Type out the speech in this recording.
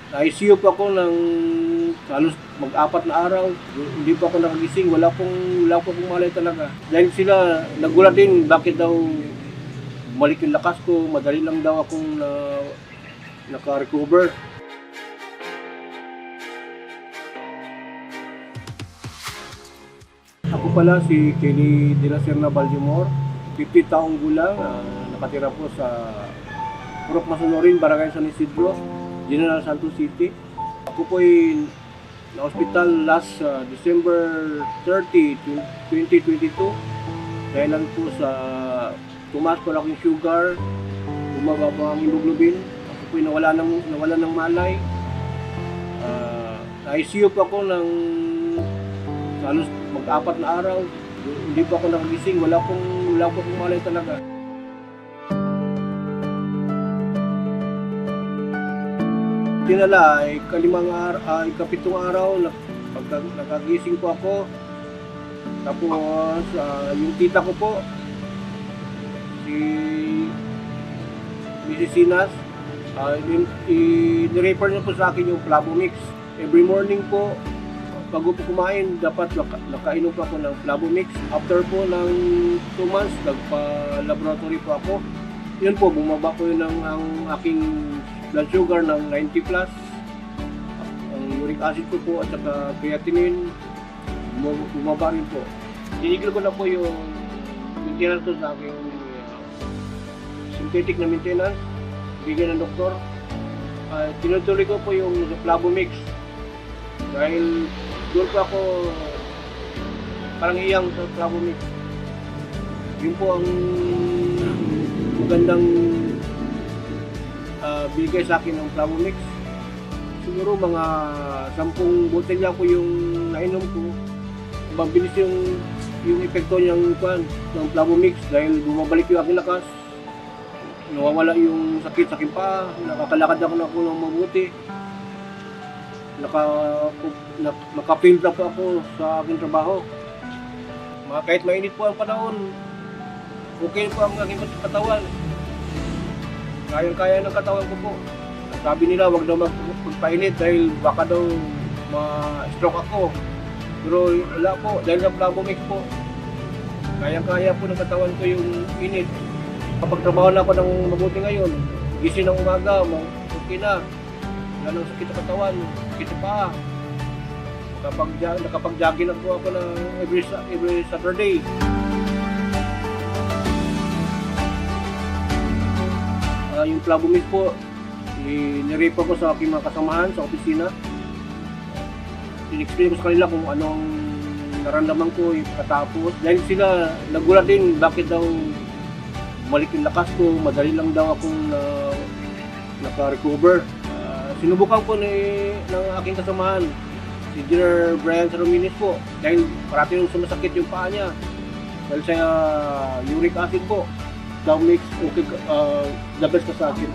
Na-ICU pa ako ng halos mag-apat na araw. Hindi pa ako nakagising. Wala akong malay talaga. Dahil sila nagulat din bakit daw bumalik yung lakas ko. Madali lang daw akong naka-recover. Ako pala si Kelly de la Serna Baljumor, 50 taong gulang, nakatira po sa Purok Masunurin, Barangay San Isidro, General Santos City. Ako po ay na-hospital last December 30, 2022. Dahilan po sa tumaas ko lang yung sugar, bumaba po ang hemoglobin. Ako po ay nawala ng malay. Na-ICU po ako ng halos mag-apat na araw. Hindi pa ako nakagising. Wala akong malay talaga. Tinala ay ikapitong araw, nakagising po ako. Tapos yung tita ko po, si Mrs. Sinas, i-refer niya po sa akin yung Flavomix. Every morning po, bago po kumain, dapat nakainom po ako ng Flavomix. After po ng 2 months, nagpa-laboratory po ako. Yun po, bumaba po yun ang aking blood sugar ng 90+. Ang uric acid ko po at saka creatinine, bumaba rin po. Tinigil ko na po yung maintenance ko sa aking synthetic na maintenance, bigyan ng doktor. Tinutuloy ko po yung Flavomix. Dahil doon po ako parang iyang sa Flavomix. Yun po ang magandang bigay sa akin ng Flavomix. Siguro mga 10 botelya po yung nainom ko. Mabilis yung epekto ng Flavomix dahil bumabalik yung aking lakas. Nawawala yung sakit sa aking paa, nakakalakad ako ng mabuti. Naka-field na po ako sa aking trabaho. Kahit mainit po ang panahon, okay po ang aking katawan. Kayang-kaya ng katawan ko po. Sabi nila wag daw magpainit dahil baka daw ma-stroke ako. Pero wala po, dahil sa Flavomix po. Kayang-kaya po ng katawan ko yung init. Kapag trabaho na ako ng mabuti ngayon, gising ng umaga, okay na. Wala nang sakit sa katawan, sakit sa paa. Nakapag-jogging na po ako na every Saturday. Yung Flavomix po, nirepa ko sa aking mga kasamahan sa opisina. In-explain ko sa kanila kung anong naramdaman ko yung katapos. Dahil sila nagulat din bakit daw bumalik yung lakas ko, madali lang daw akong naka-recover. Sinubukan ko ng aking kasamahan, si General Brian Sarominis po, dahil parati yung sumasakit yung paa niya. Dahil sa uric acid po, Flavomix, okay, the best ka sa akin.